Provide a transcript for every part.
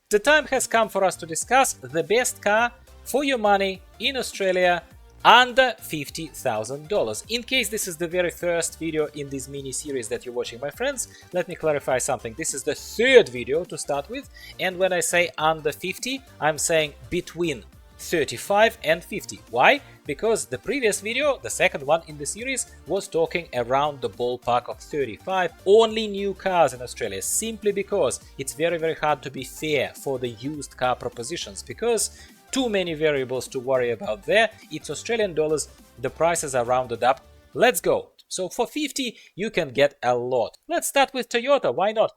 The time has come for us to discuss the best car for your money in Australia under $50,000. In case this is the very first video in this mini series that you're watching, my friends, let me clarify something. This is the third video to start with, and when I say under 50, I'm saying between 35 and 50. Why? Because the previous video, the second one in the series, was talking around the ballpark of 35, only new cars in Australia, simply because it's very hard to be fair for the used car propositions, because too many variables to worry about there. It's Australian dollars, the prices are rounded up. Let's go. So for 50 you can get a lot. Let's start with Toyota, why not?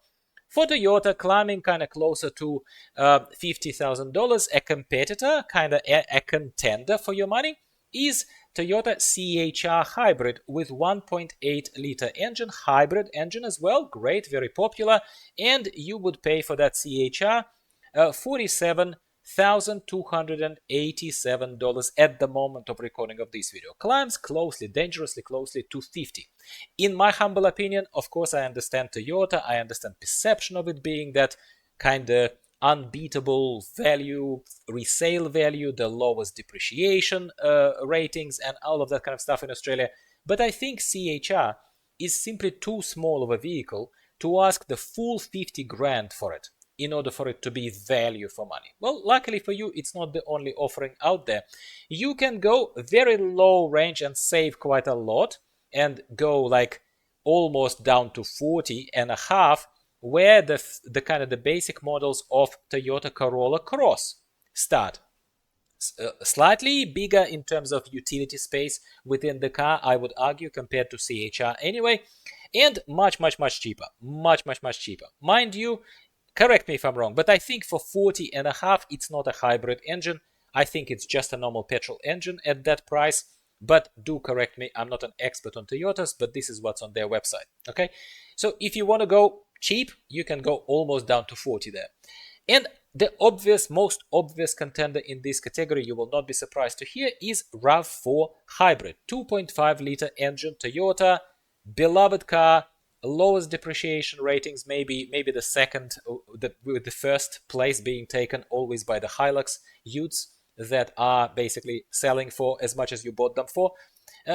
For Toyota, climbing kind of closer to $50,000, a competitor, kind of a contender for your money, is Toyota CHR Hybrid with 1.8-liter engine, hybrid engine as well, great, very popular, and you would pay for that CHR $47,287 at the moment of recording of this video. Climbs closely, dangerously closely to 50. In my humble opinion, of course, I understand Toyota, I understand perception of it being that kind of unbeatable value, resale value, the lowest depreciation ratings and all of that kind of stuff in Australia. But I think CHR is simply too small of a vehicle to ask the full 50 grand for it, in order for it to be value for money. Well, luckily for you, it's not the only offering out there. You can go very low range and save quite a lot and go like almost down to 40 and a half, where the kind of the basic models of Toyota Corolla Cross start. Slightly bigger in terms of utility space within the car, I would argue, compared to CHR anyway, and much cheaper, much cheaper. Mind you, correct me if I'm wrong, but I think for 40 and a half, it's not a hybrid engine. I think it's just a normal petrol engine at that price. But do correct me, I'm not an expert on Toyotas, but this is what's on their website. Okay, so if you want to go cheap, you can go almost down to 40 there. And the most obvious contender in this category, you will not be surprised to hear, is RAV4 Hybrid, 2.5-liter engine Toyota, beloved car, lowest depreciation ratings, maybe the second, with the first place being taken always by the Hilux utes that are basically selling for as much as you bought them for.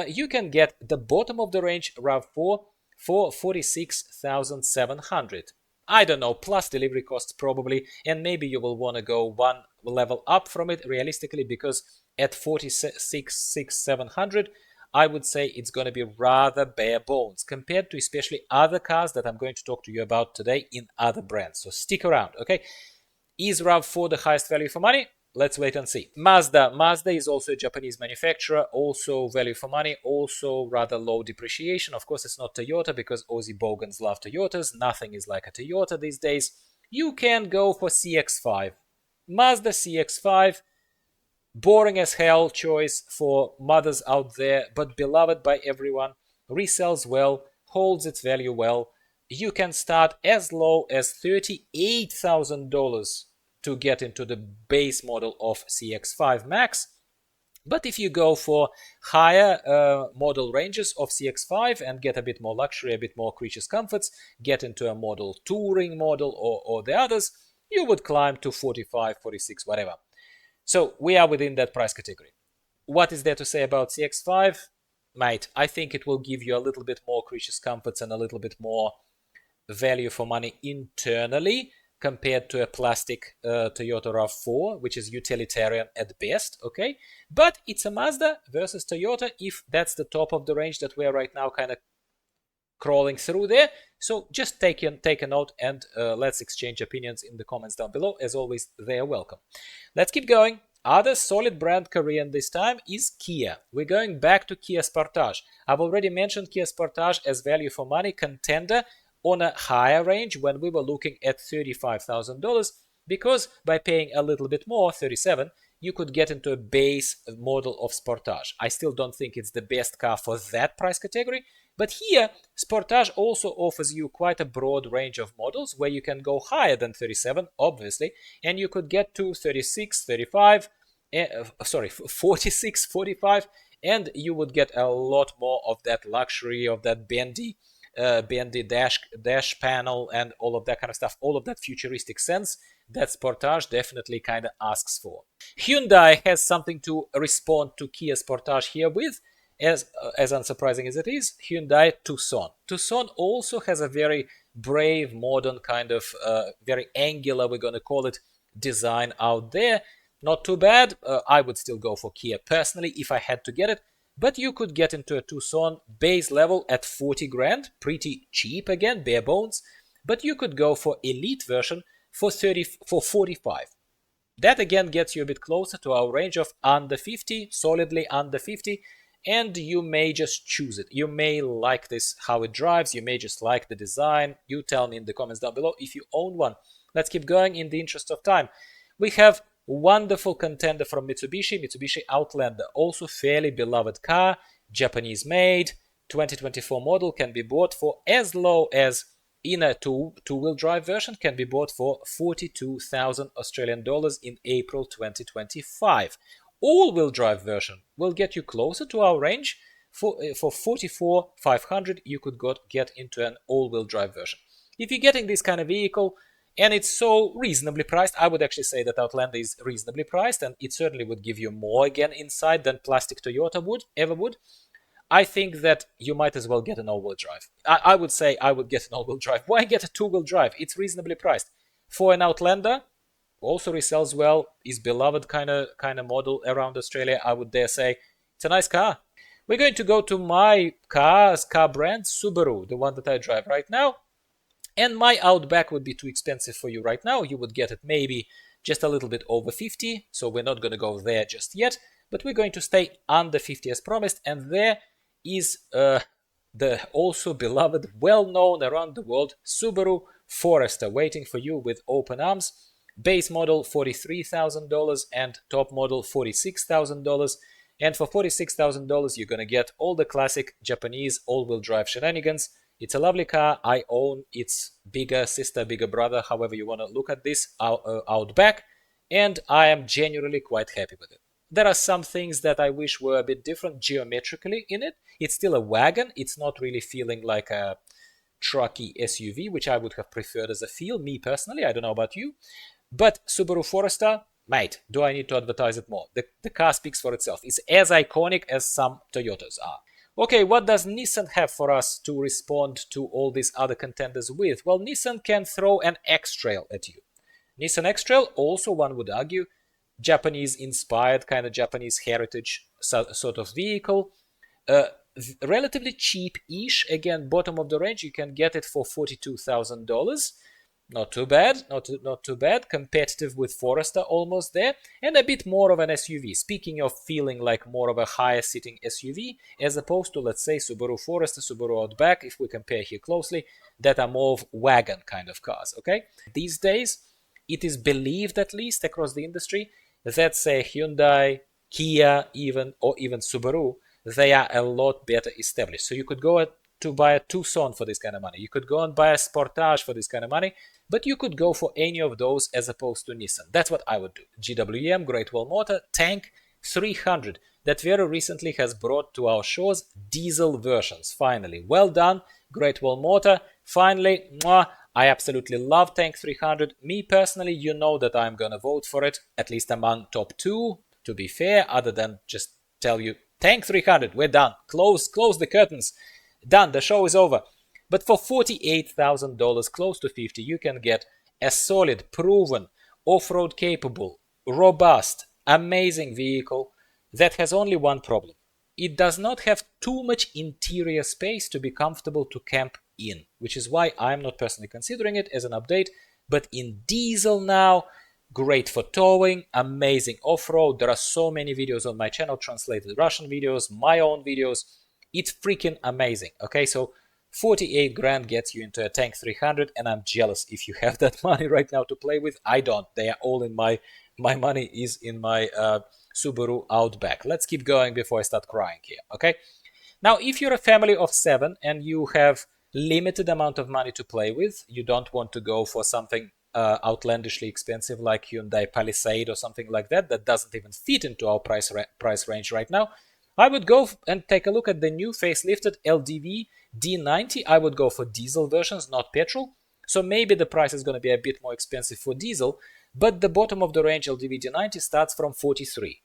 You can get the bottom of the range RAV4 for $46,700. I don't know, plus delivery costs probably, and maybe you will want to go one level up from it realistically, because at $46,700, I would say it's going to be rather bare bones compared to especially other cars that I'm going to talk to you about today in other brands. So stick around, okay? Is RAV4 the highest value for money? Let's wait and see. Mazda is also a Japanese manufacturer, also value for money, also rather low depreciation. Of course, it's not Toyota because Aussie bogans love Toyotas. Nothing is like a Toyota these days. You can go for CX-5. Mazda CX-5, boring as hell choice for mothers out there, but beloved by everyone, resells well, holds its value well. You can start as low as $38,000 to get into the base model of CX-5 Max. But if you go for higher model ranges of CX-5 and get a bit more luxury, a bit more creatures comforts, get into a model touring model or the others, you would climb to 45, 46, whatever. So we are within that price category. What is there to say about CX-5? Mate, I think it will give you a little bit more creatures comforts and a little bit more value for money internally compared to a plastic Toyota RAV4, which is utilitarian at best, okay? But it's a Mazda versus Toyota, if that's the top of the range that we are right now kind of crawling through there. So just take a note and let's exchange opinions in the comments down below. As always, they are welcome. Let's keep going. Other solid brand Korean this time is Kia. We're going back to Kia Sportage. I've already mentioned Kia Sportage as value for money contender on a higher range when we were looking at $35,000, because by paying a little bit more, 37, you could get into a base model of Sportage. I still don't think it's the best car for that price category, but here Sportage also offers you quite a broad range of models where you can go higher than 37, obviously, and you could get to 36, 35, 46, 45, and you would get a lot more of that luxury, of that bendy behind the dash panel and all of that kind of stuff, all of that futuristic sense that Sportage definitely kind of asks for. Hyundai has something to respond to Kia Sportage here with, as unsurprising as it is, Hyundai Tucson. Tucson also has a very brave, modern kind of, very angular, we're going to call it, design out there. Not too bad. I would still go for Kia personally if I had to get it. But you could get into a Tucson base level at 40 grand, pretty cheap again, bare bones. But you could go for elite version for 45. That again gets you a bit closer to our range of under 50, solidly under 50, and you may just choose it. You may like this, how it drives, you may just like the design. You tell me in the comments down below if you own one. Let's keep going in the interest of time. We have wonderful contender from Mitsubishi Outlander, also fairly beloved car, Japanese made, 2024 model, can be bought for as low as, in a two-wheel drive version, can be bought for 42,000 Australian dollars in April 2025. All-wheel drive version will get you closer to our range. For 44,500 you could get into an all-wheel drive version. If you're getting this kind of vehicle, and it's so reasonably priced, I would actually say that Outlander is reasonably priced, and it certainly would give you more again inside than plastic Toyota ever would. I think that you might as well get an all-wheel drive. I would say I would get an all-wheel drive. Why get a two-wheel drive? It's reasonably priced. For an Outlander, also resells well, is beloved kind of model around Australia, I would dare say. It's a nice car. We're going to go to my car brand, Subaru, the one that I drive right now. And my Outback would be too expensive for you right now. You would get it maybe just a little bit over 50. So we're not going to go there just yet. But we're going to stay under 50 as promised. And there is the also beloved, well-known around the world, Subaru Forester waiting for you with open arms. Base model $43,000 and top model $46,000. And for $46,000 you're going to get all the classic Japanese all-wheel drive shenanigans. It's a lovely car. I own its bigger sister, bigger brother, however you want to look at this, Outback, and I am genuinely quite happy with it. There are some things that I wish were a bit different geometrically in it. It's still a wagon. It's not really feeling like a trucky SUV, which I would have preferred as a feel, me personally. I don't know about you. But Subaru Forester, mate, do I need to advertise it more? The car speaks for itself. It's as iconic as some Toyotas are. Okay, what does Nissan have for us to respond to all these other contenders with? Well, Nissan can throw an X-Trail at you. Nissan X-Trail, also one would argue, Japanese-inspired, kind of Japanese heritage sort of vehicle. Relatively cheap-ish. Again, bottom of the range, you can get it for $42,000. Not too bad, not too bad. Competitive with Forester, almost there. And a bit more of an SUV. Speaking of feeling like more of a higher sitting SUV, as opposed to, let's say, Subaru Forester, Subaru Outback, if we compare here closely, that are more of wagon kind of cars, okay? These days, it is believed, at least across the industry, that, say, Hyundai, Kia or even Subaru, they are a lot better established. So you could go to buy a Tucson for this kind of money. You could go and buy a Sportage for this kind of money, but you could go for any of those as opposed to Nissan. That's what I would do. GWM, Great Wall Motor, Tank 300, that very recently has brought to our shores diesel versions, finally. Well done, Great Wall Motor. Finally, mwah, I absolutely love Tank 300. Me personally, you know that I'm gonna vote for it, at least among top 2, to be fair, other than just tell you, Tank 300, we're done. Close the curtains. Done, the show is over. But for $48,000, close to 50, you can get a solid, proven, off-road capable, robust, amazing vehicle that has only one problem. It does not have too much interior space to be comfortable to camp in, which is why I'm not personally considering it as an update. But in diesel now, great for towing, amazing off-road. There are so many videos on my channel, translated Russian videos, my own videos. It's freaking amazing. Okay, so 48 grand gets you into a Tank 300, and I'm jealous if you have that money right now to play with. I don't. They are all in my money is in my Subaru Outback. Let's keep going before I start crying here. Okay. Now, if you're a family of 7 and you have limited amount of money to play with, you don't want to go for something outlandishly expensive like Hyundai Palisade or something like that doesn't even fit into our price range right now. I would go and take a look at the new facelifted LDV D90, I would go for diesel versions, not petrol. So maybe the price is going to be a bit more expensive for diesel, but the bottom of the range LDV D90 starts from 43.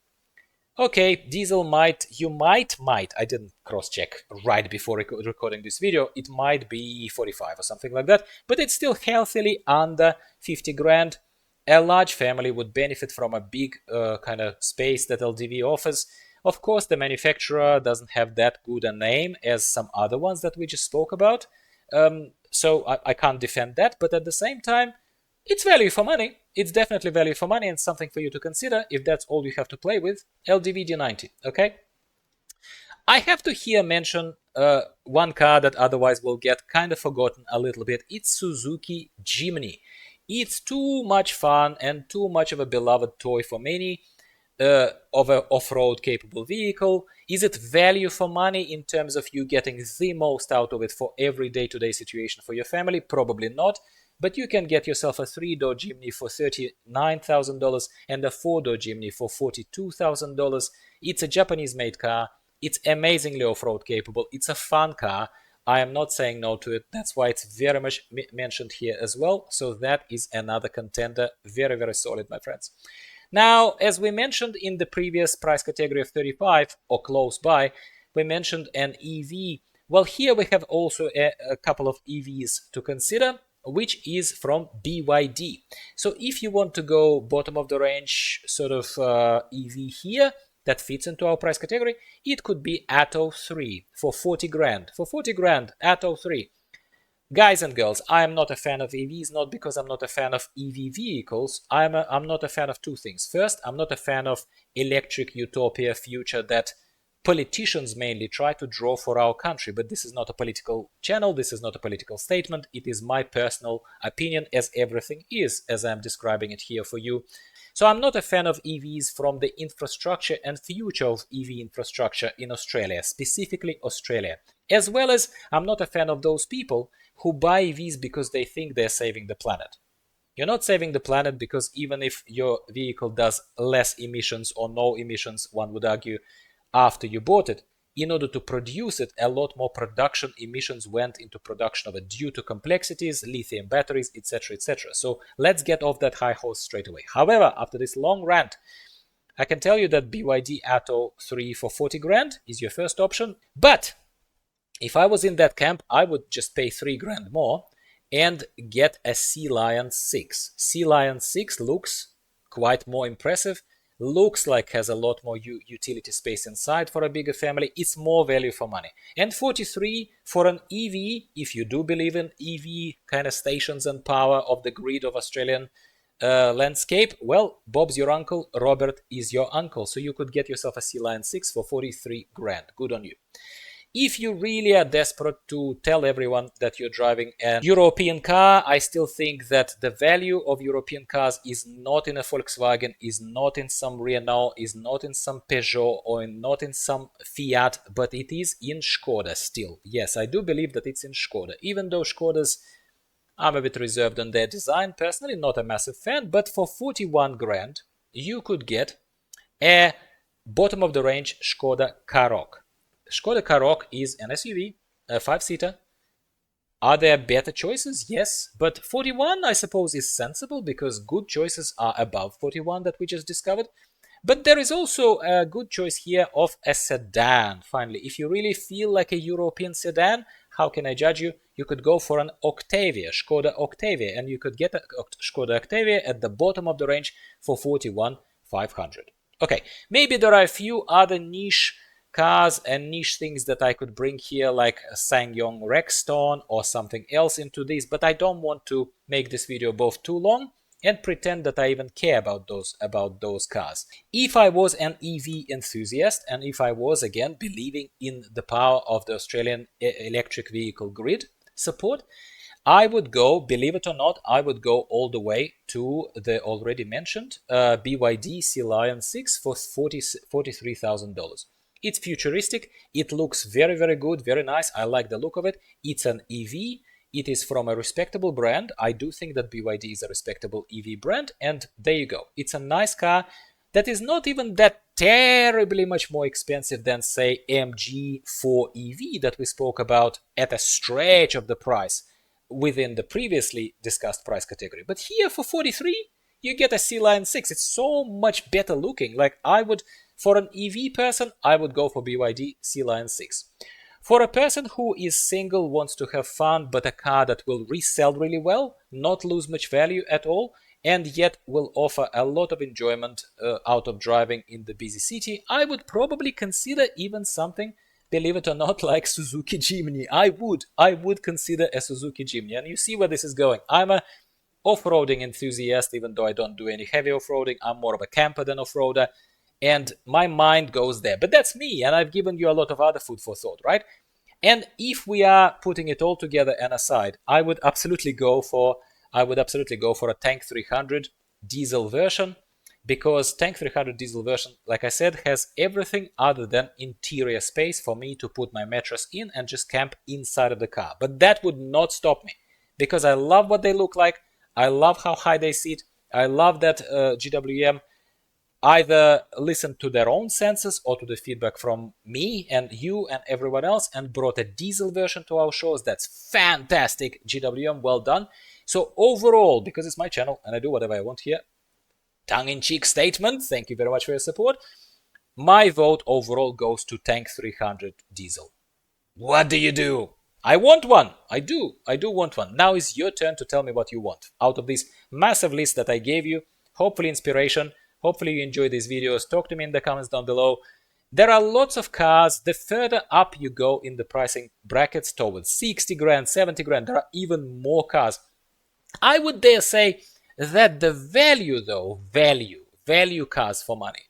Okay, diesel you might, I didn't cross-check right before recording this video, it might be 45 or something like that, but it's still healthily under 50 grand. A large family would benefit from a big kind of space that LDV offers. Of course, the manufacturer doesn't have that good a name as some other ones that we just spoke about, so I can't defend that, but at the same time, it's value for money. It's definitely value for money and something for you to consider if that's all you have to play with. LDV D90, okay? I have to here mention one car that otherwise will get kind of forgotten a little bit. It's Suzuki Jimny. It's too much fun and too much of a beloved toy for many of an off-road capable vehicle. Is it value for money in terms of you getting the most out of it for every day-to-day situation for your family? Probably not. But you can get yourself a 3-door Jimny for $39,000 and a 4-door Jimny for $42,000. It's a Japanese-made car. It's amazingly off-road capable. It's a fun car. I am not saying no to it. That's why it's very much mentioned here as well. So that is another contender. Very, very solid, my friends. Now, as we mentioned in the previous price category of 35 or close by, we mentioned an EV. Well, here we have also a couple of EVs to consider, which is from BYD. So if you want to go bottom of the range sort of EV here that fits into our price category, it could be Atto 3 for 40 grand. For 40 grand, Atto 3. Guys and girls, I am not a fan of EVs, not because I'm not a fan of EV vehicles. I'm not a fan of two things. First, I'm not a fan of electric utopia future that politicians mainly try to draw for our country, but this is not a political channel, this is not a political statement, it is my personal opinion, as everything is, as I'm describing it here for you. So I'm not a fan of EVs from the infrastructure and future of EV infrastructure in Australia, specifically Australia, as well as I'm not a fan of those people who buy EVs because they think they're saving the planet. You're not saving the planet, because even if your vehicle does less emissions or no emissions, one would argue, after you bought it, in order to produce it, a lot more production emissions went into production of it due to complexities, lithium batteries, etc., etc. So let's get off that high horse straight away. However, after this long rant, I can tell you that BYD Atto 3 for 40 grand is your first option. But if I was in that camp, I would just pay 3 grand more and get a Sea Lion 6. Sea Lion 6 looks quite more impressive. Looks like has a lot more utility space inside for a bigger family. It's more value for money. And 43 for an EV, if you do believe in EV kind of stations and power of the grid of Australian landscape, well, Bob's your uncle, Robert is your uncle. So you could get yourself a Sea Lion 6 for 43 grand. Good on you. If you really are desperate to tell everyone that you're driving a European car, I still think that the value of European cars is not in a Volkswagen, is not in some Renault, is not in some Peugeot, or not in some Fiat, but it is in Skoda still. Yes, I do believe that it's in Skoda, even though Skodas, I'm a bit reserved on their design. Personally, not a massive fan, but for 41 grand, you could get a bottom of the range Skoda Karoq. Skoda Karoq is an SUV, a 5-seater. Are there better choices? Yes, but 41 I suppose is sensible, because good choices are above 41 that we just discovered. But there is also a good choice here of a sedan. Finally, if you really feel like a European sedan, how can I judge you? You could go for an Octavia, Skoda Octavia, and you could get a Skoda Octavia at the bottom of the range for 41,500. Okay, maybe there are a few other niche cars and niche things that I could bring here, like a SsangYong Rexton or something else into this, but I don't want to make this video both too long and pretend that I even care about those cars. If I was an EV enthusiast, and if I was, again, believing in the power of the Australian electric vehicle grid support, I would go, believe it or not, I would go all the way to the already mentioned BYD Sea Lion 6 for $43,000. It's futuristic, it looks very, very good, very nice, I like the look of it. It's an EV, it is from a respectable brand. I do think that BYD is a respectable EV brand, and there you go. It's a nice car, that is not even that terribly much more expensive than, say, MG4 EV that we spoke about at a stretch of the price within the previously discussed price category. But here for 43, you get a C-Line 6. It's so much better looking. Like, I would, for an EV person, I would go for BYD C-Line 6. For a person who is single, wants to have fun, but a car that will resell really well, not lose much value at all, and yet will offer a lot of enjoyment out of driving in the busy city, I would probably consider even something, believe it or not, like Suzuki Jimny. I would consider a Suzuki Jimny. And you see where this is going. I'm a off-roading enthusiast, even though I don't do any heavy off-roading. I'm more of a camper than off-roader, and my mind goes there. But that's me, and I've given you a lot of other food for thought, right? And if we are putting it all together and aside, I would absolutely go for a Tank 300 diesel version, because Tank 300 diesel version, like I said, has everything other than interior space for me to put my mattress in and just camp inside of the car. But that would not stop me, because I love what they look like. I love how high they sit. I love that GWM either listened to their own senses or to the feedback from me and you and everyone else and brought a diesel version to our shows. That's fantastic, GWM, well done. So overall, because it's my channel and I do whatever I want here, tongue-in-cheek statement, thank you very much for your support, my vote overall goes to Tank 300 diesel. What do you do? I want one. I do want one. Now is your turn to tell me what you want. Out of this massive list that I gave you, hopefully inspiration, hopefully you enjoy these videos. Talk to me in the comments down below. There are lots of cars. The further up you go in the pricing brackets towards 60 grand, 70 grand, there are even more cars. I would dare say that the value though, value cars for money,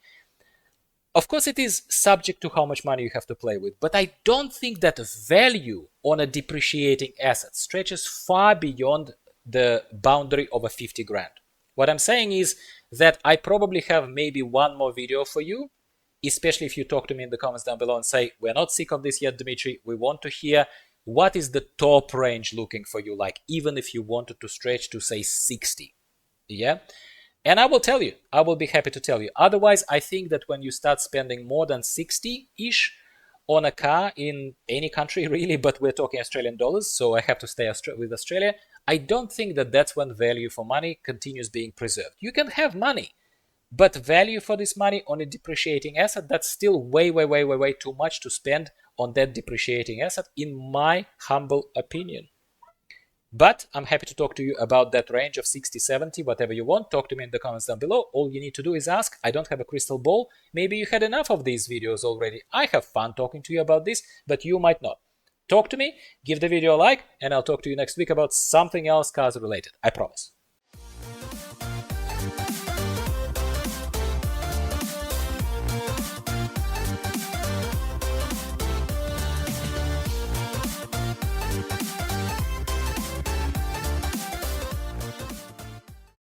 of course it is subject to how much money you have to play with, but I don't think that value on a depreciating asset stretches far beyond the boundary of a 50 grand. What I'm saying is that I probably have maybe one more video for you, especially if you talk to me in the comments down below and say, we're not sick of this yet, Dmitry, we want to hear what is the top range looking for you, like even if you wanted to stretch to say 60, yeah? And I will tell you, I will be happy to tell you. Otherwise, I think that when you start spending more than 60-ish on a car in any country really, but we're talking Australian dollars, so I have to stay with Australia, I don't think that that's when value for money continues being preserved. You can have money, but value for this money on a depreciating asset, that's still way too much to spend on that depreciating asset, in my humble opinion. But I'm happy to talk to you about that range of 60, 70, whatever you want. Talk to me in the comments down below. All you need to do is ask. I don't have a crystal ball. Maybe you had enough of these videos already. I have fun talking to you about this, but you might not. Talk to me, give the video a like, and I'll talk to you next week about something else cars related. I promise.